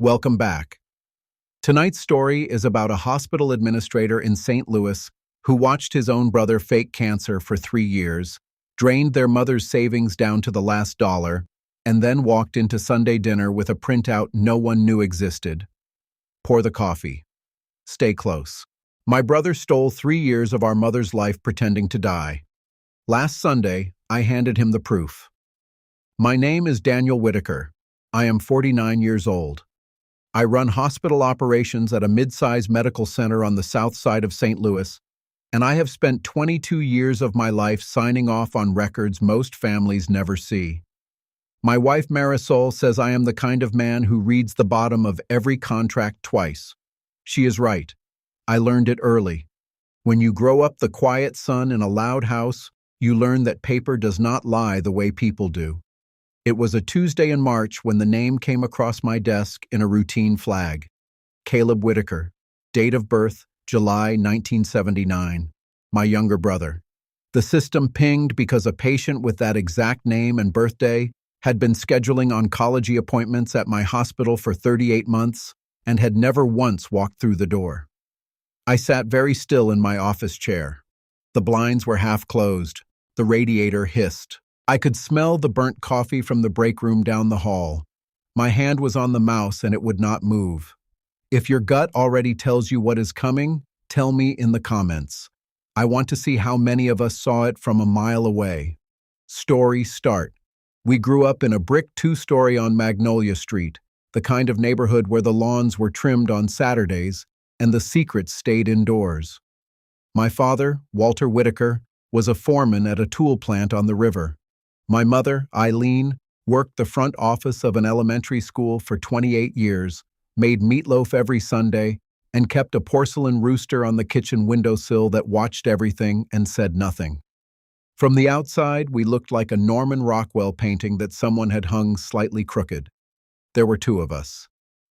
Welcome back. Tonight's story is about a hospital administrator in St. Louis who watched his own brother fake cancer for 3 years, drained their mother's savings down to the last dollar, and then walked into Sunday dinner with a printout no one knew existed. Pour the coffee. Stay close. My brother stole 3 years of our mother's life pretending to die. Last Sunday, I handed him the proof. My name is Daniel Whitaker. I am 49 years old. I run hospital operations at a mid-sized medical center on the south side of St. Louis, and I have spent 22 years of my life signing off on records most families never see. My wife Marisol says I am the kind of man who reads the bottom of every contract twice. She is right. I learned it early. When you grow up the quiet son in a loud house, you learn that paper does not lie the way people do. It was a Tuesday in March when the name came across my desk in a routine flag. Caleb Whitaker. Date of birth, July 1979. My younger brother. The system pinged because a patient with that exact name and birthday had been scheduling oncology appointments at my hospital for 38 months and had never once walked through the door. I sat very still in my office chair. The blinds were half closed. The radiator hissed. I could smell the burnt coffee from the break room down the hall. My hand was on the mouse and it would not move. If your gut already tells you what is coming, tell me in the comments. I want to see how many of us saw it from a mile away. Story start. We grew up in a brick 2-story on Magnolia Street, the kind of neighborhood where the lawns were trimmed on Saturdays and the secrets stayed indoors. My father, Walter Whitaker, was a foreman at a tool plant on the river. My mother, Eileen, worked the front office of an elementary school for 28 years, made meatloaf every Sunday, and kept a porcelain rooster on the kitchen windowsill that watched everything and said nothing. From the outside, we looked like a Norman Rockwell painting that someone had hung slightly crooked. There were 2 of us.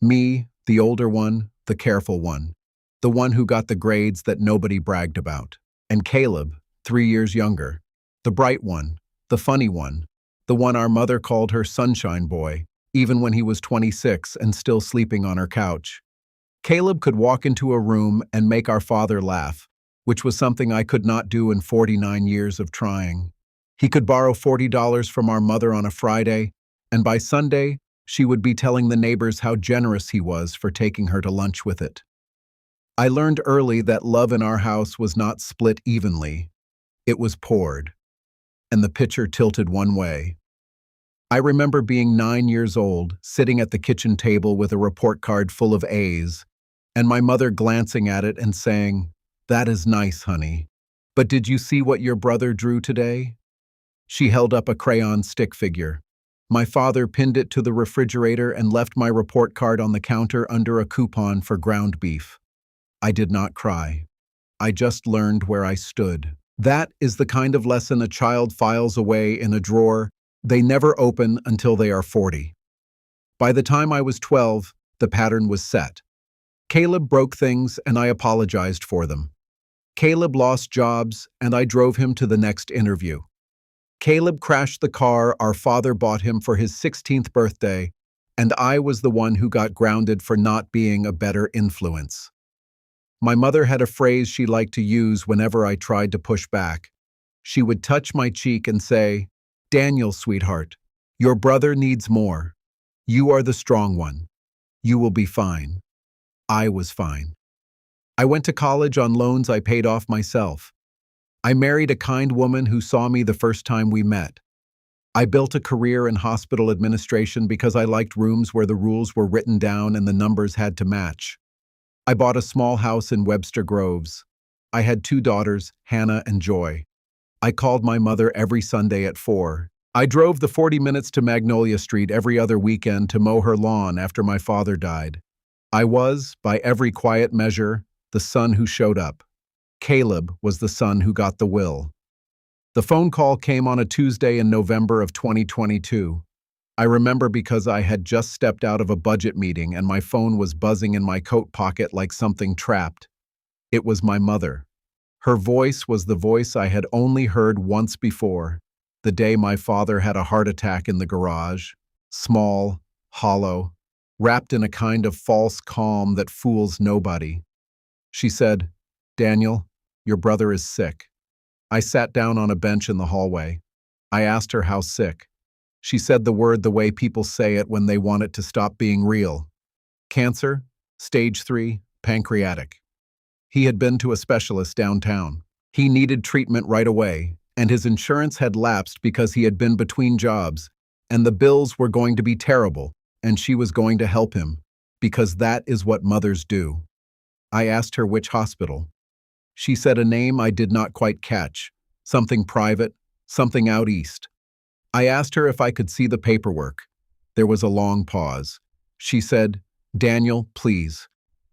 Me, the older one, the careful one, the one who got the grades that nobody bragged about, and Caleb, 3 years younger, the bright one, the funny one, the one our mother called her sunshine boy, even when he was 26 and still sleeping on her couch. Caleb could walk into a room and make our father laugh, which was something I could not do in 49 years of trying. He could borrow $40 from our mother on a Friday, and by Sunday, she would be telling the neighbors how generous he was for taking her to lunch with it. I learned early that love in our house was not split evenly. It was poured, and the pitcher tilted one way. I remember being 9 years old, sitting at the kitchen table with a report card full of A's, and my mother glancing at it and saying, "That is nice, honey. But did you see what your brother drew today?" She held up a crayon stick figure. My father pinned it to the refrigerator and left my report card on the counter under a coupon for ground beef. I did not cry. I just learned where I stood. That is the kind of lesson a child files away in a drawer they never open until they are 40. By the time I was 12, the pattern was set. Caleb broke things and I apologized for them. Caleb lost jobs and I drove him to the next interview. Caleb crashed the car our father bought him for his 16th birthday, and I was the one who got grounded for not being a better influence. My mother had a phrase she liked to use whenever I tried to push back. She would touch my cheek and say, "Daniel, sweetheart, your brother needs more. You are the strong one. You will be fine." I was fine. I went to college on loans I paid off myself. I married a kind woman who saw me the first time we met. I built a career in hospital administration because I liked rooms where the rules were written down and the numbers had to match. I bought a small house in Webster Groves. I had 2 daughters, Hannah and Joy. I called my mother every Sunday at 4. I drove the 40 minutes to Magnolia Street every other weekend to mow her lawn after my father died. I was, by every quiet measure, the son who showed up. Caleb was the son who got the will. The phone call came on a Tuesday in November of 2022. I remember because I had just stepped out of a budget meeting and my phone was buzzing in my coat pocket like something trapped. It was my mother. Her voice was the voice I had only heard once before, the day my father had a heart attack in the garage. Small, hollow, wrapped in a kind of false calm that fools nobody. She said, "Daniel, your brother is sick." I sat down on a bench in the hallway. I asked her how sick. She said the word the way people say it when they want it to stop being real. Cancer, stage 3, pancreatic. He had been to a specialist downtown. He needed treatment right away, and his insurance had lapsed because he had been between jobs, and the bills were going to be terrible, and she was going to help him, because that is what mothers do. I asked her which hospital. She said a name I did not quite catch, something private, something out east. I asked her if I could see the paperwork. There was a long pause. She said, "Daniel, please,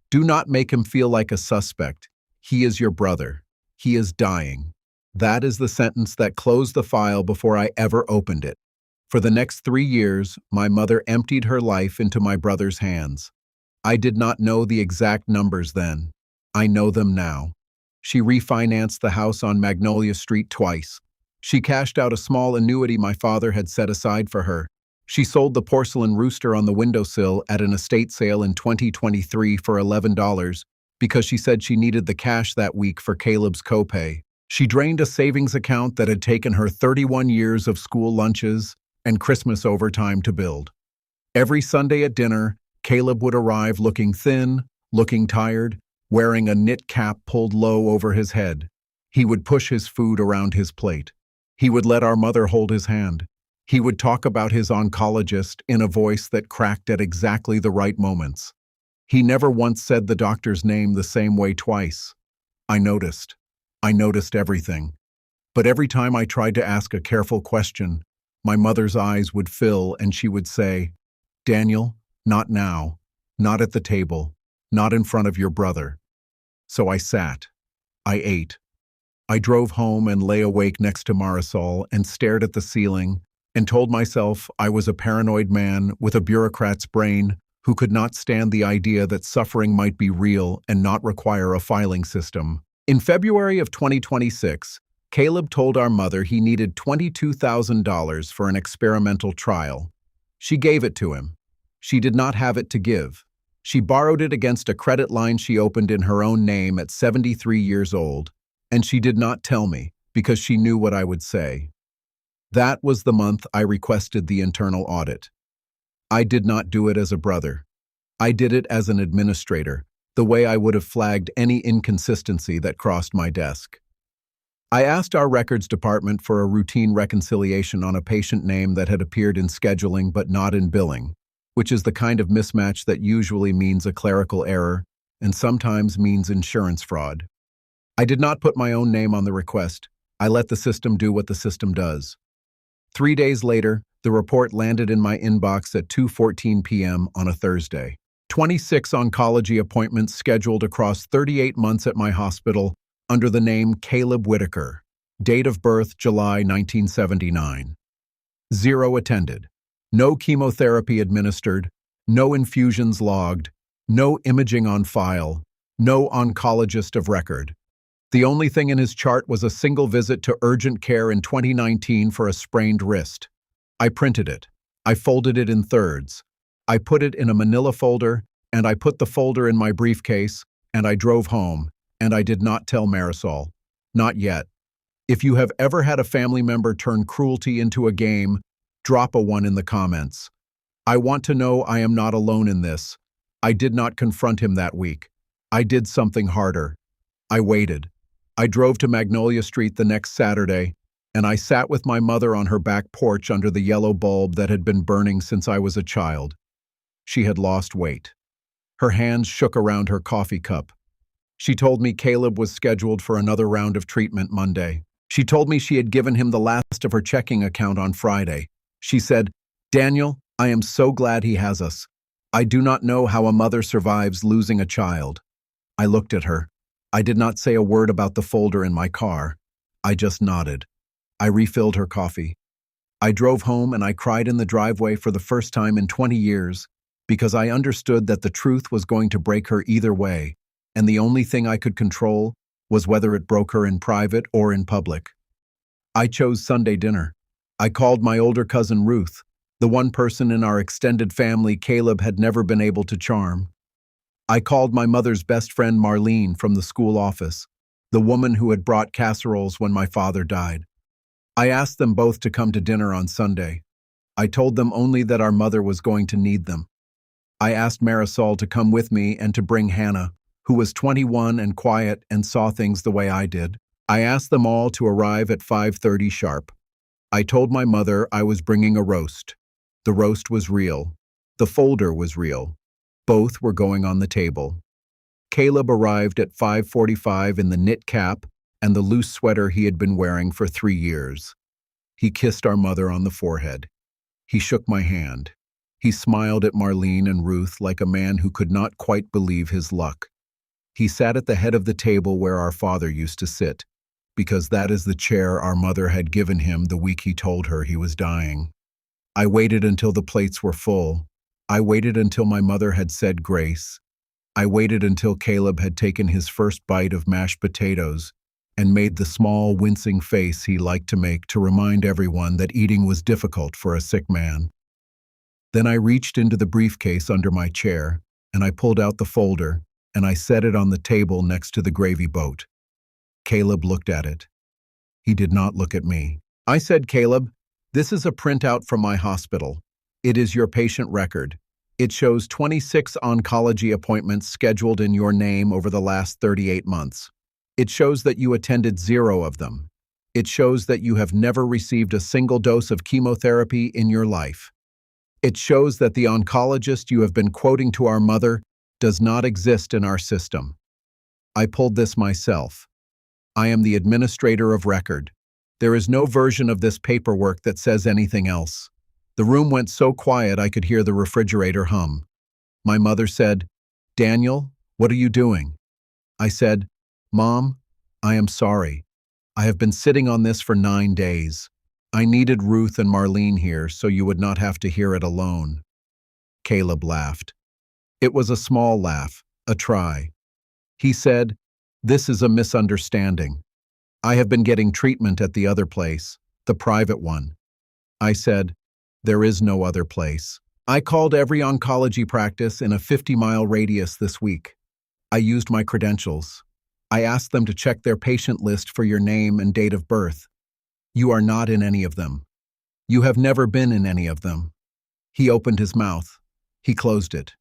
do not make him feel like a suspect. He is your brother. He is dying." That is the sentence that closed the file before I ever opened it. For the next 3 years, my mother emptied her life into my brother's hands. I did not know the exact numbers then. I know them now. She refinanced the house on Magnolia Street twice. She cashed out a small annuity my father had set aside for her. She sold the porcelain rooster on the windowsill at an estate sale in 2023 for $11 because she said she needed the cash that week for Caleb's copay. She drained a savings account that had taken her 31 years of school lunches and Christmas overtime to build. Every Sunday at dinner, Caleb would arrive looking thin, looking tired, wearing a knit cap pulled low over his head. He would push his food around his plate. He would let our mother hold his hand. He would talk about his oncologist in a voice that cracked at exactly the right moments. He never once said the doctor's name the same way twice. I noticed. I noticed everything. But every time I tried to ask a careful question, my mother's eyes would fill and she would say, "Daniel, not now, not at the table, not in front of your brother." So I sat. I ate. I drove home and lay awake next to Marisol and stared at the ceiling and told myself I was a paranoid man with a bureaucrat's brain who could not stand the idea that suffering might be real and not require a filing system. In February of 2026, Caleb told our mother he needed $22,000 for an experimental trial. She gave it to him. She did not have it to give. She borrowed it against a credit line she opened in her own name at 73 years old, and she did not tell me because she knew what I would say. That was the month I requested the internal audit. I did not do it as a brother. I did it as an administrator, the way I would have flagged any inconsistency that crossed my desk. I asked our records department for a routine reconciliation on a patient name that had appeared in scheduling but not in billing, which is the kind of mismatch that usually means a clerical error and sometimes means insurance fraud. I did not put my own name on the request. I let the system do what the system does. 3 days later, the report landed in my inbox at 2:14 p.m. on a Thursday. 26 oncology appointments scheduled across 38 months at my hospital under the name Caleb Whitaker. Date of birth, July 1979. 0 attended. No chemotherapy administered. No infusions logged. No imaging on file. No oncologist of record. The only thing in his chart was a single visit to urgent care in 2019 for a sprained wrist. I printed it. I folded it in thirds. I put it in a manila folder, and I put the folder in my briefcase, and I drove home, and I did not tell Marisol. Not yet. If you have ever had a family member turn cruelty into a game, drop a 1 in the comments. I want to know I am not alone in this. I did not confront him that week. I did something harder. I waited. I drove to Magnolia Street the next Saturday, and I sat with my mother on her back porch under the yellow bulb that had been burning since I was a child. She had lost weight. Her hands shook around her coffee cup. She told me Caleb was scheduled for another round of treatment Monday. She told me she had given him the last of her checking account on Friday. She said, "Daniel, I am so glad he has us. I do not know how a mother survives losing a child." I looked at her. I did not say a word about the folder in my car. I just nodded. I refilled her coffee. I drove home and I cried in the driveway for the first time in 20 years because I understood that the truth was going to break her either way, and the only thing I could control was whether it broke her in private or in public. I chose Sunday dinner. I called my older cousin Ruth. The one person in our extended family Caleb had never been able to charm. I called my mother's best friend Marlene from the school office, the woman who had brought casseroles when my father died. I asked them both to come to dinner on Sunday. I told them only that our mother was going to need them. I asked Marisol to come with me and to bring Hannah, who was 21 and quiet and saw things the way I did. I asked them all to arrive at 5:30 sharp. I told my mother I was bringing a roast. The roast was real. The folder was real. Both were going on the table. Caleb arrived at 5:45 in the knit cap and the loose sweater he had been wearing for 3 years. He kissed our mother on the forehead. He shook my hand. He smiled at Marlene and Ruth like a man who could not quite believe his luck. He sat at the head of the table where our father used to sit, because that is the chair our mother had given him the week he told her he was dying. I waited until the plates were full. I waited until my mother had said grace. I waited until Caleb had taken his first bite of mashed potatoes and made the small, wincing face he liked to make to remind everyone that eating was difficult for a sick man. Then I reached into the briefcase under my chair, and I pulled out the folder, and I set it on the table next to the gravy boat. Caleb looked at it. He did not look at me. I said, "Caleb, this is a printout from my hospital. It is your patient record. It shows 26 oncology appointments scheduled in your name over the last 38 months. It shows that you attended 0 of them. It shows that you have never received a single dose of chemotherapy in your life. It shows that the oncologist you have been quoting to our mother does not exist in our system. I pulled this myself. I am the administrator of record. There is no version of this paperwork that says anything else." The room went so quiet I could hear the refrigerator hum. My mother said, "Daniel, what are you doing?" I said, "Mom, I am sorry. I have been sitting on this for 9 days. I needed Ruth and Marlene here so you would not have to hear it alone." Caleb laughed. It was a small laugh, a try. He said, "This is a misunderstanding. I have been getting treatment at the other place, the private one." I said, "There is no other place. I called every oncology practice in a 50-mile radius this week. I used my credentials. I asked them to check their patient list for your name and date of birth. You are not in any of them. You have never been in any of them." He opened his mouth. He closed it.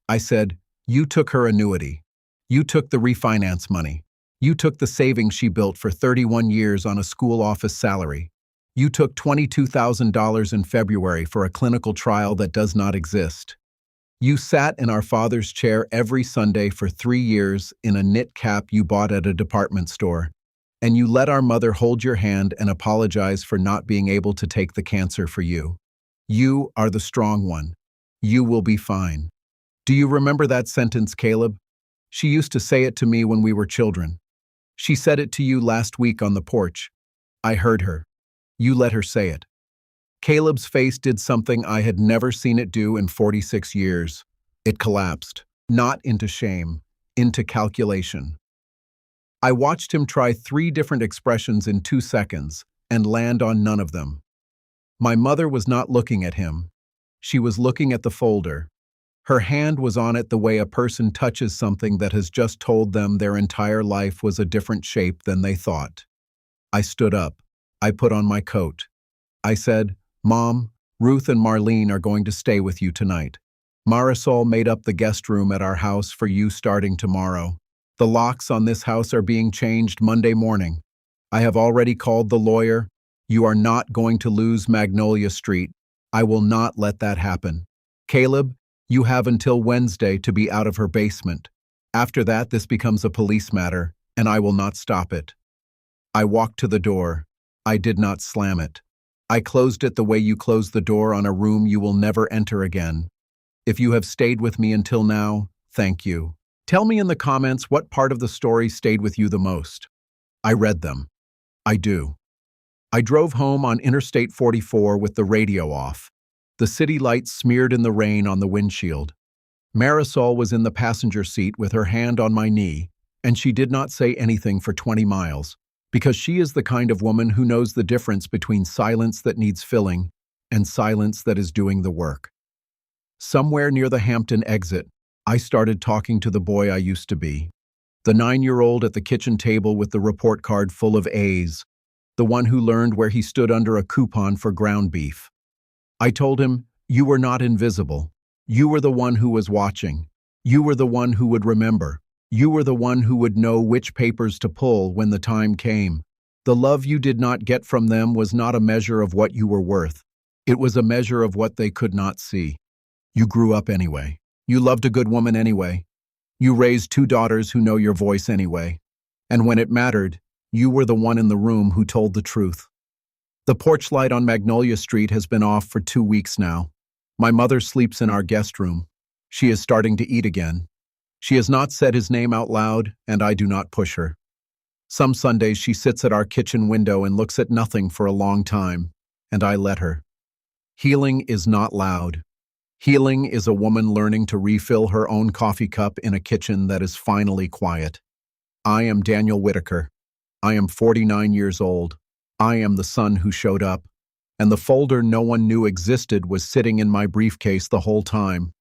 I said, "You took her annuity. You took the refinance money. You took the savings she built for 31 years on a school office salary. You took $22,000 in February for a clinical trial that does not exist. You sat in our father's chair every Sunday for 3 years in a knit cap you bought at a department store. And you let our mother hold your hand and apologize for not being able to take the cancer for you. You are the strong one. You will be fine." Do you remember that sentence, Caleb? She used to say it to me when we were children. She said it to you last week on the porch. I heard her. You let her say it. Caleb's face did something I had never seen it do in 46 years. It collapsed, not into shame, into calculation. I watched him try 3 different expressions in 2 seconds and land on none of them. My mother was not looking at him. She was looking at the folder. Her hand was on it the way a person touches something that has just told them their entire life was a different shape than they thought. I stood up. I put on my coat. I said, "Mom, Ruth and Marlene are going to stay with you tonight. Marisol made up the guest room at our house for you starting tomorrow. The locks on this house are being changed Monday morning. I have already called the lawyer. You are not going to lose Magnolia Street. I will not let that happen. Caleb, you have until Wednesday to be out of her basement. After that, this becomes a police matter, and I will not stop it." I walked to the door. I did not slam it. I closed it the way you close the door on a room you will never enter again. If you have stayed with me until now, thank you. Tell me in the comments what part of the story stayed with you the most. I read them. I do. I drove home on Interstate 44 with the radio off. The city lights smeared in the rain on the windshield. Marisol was in the passenger seat with her hand on my knee, and she did not say anything for 20 miles, because she is the kind of woman who knows the difference between silence that needs filling and silence that is doing the work. Somewhere near the Hampton exit, I started talking to the boy I used to be. The 9-year-old at the kitchen table with the report card full of A's, the one who learned where he stood under a coupon for ground beef. I told him, "You were not invisible. You were the one who was watching. You were the one who would remember. You were the one who would know which papers to pull when the time came. The love you did not get from them was not a measure of what you were worth. It was a measure of what they could not see. You grew up anyway. You loved a good woman anyway. You raised 2 daughters who know your voice anyway. And when it mattered, you were the one in the room who told the truth." The porch light on Magnolia Street has been off for 2 weeks now. My mother sleeps in our guest room. She is starting to eat again. She has not said his name out loud, and I do not push her. Some Sundays she sits at our kitchen window and looks at nothing for a long time, and I let her. Healing is not loud. Healing is a woman learning to refill her own coffee cup in a kitchen that is finally quiet. I am Daniel Whitaker. I am 49 years old. I am the son who showed up, and the folder no one knew existed was sitting in my briefcase the whole time.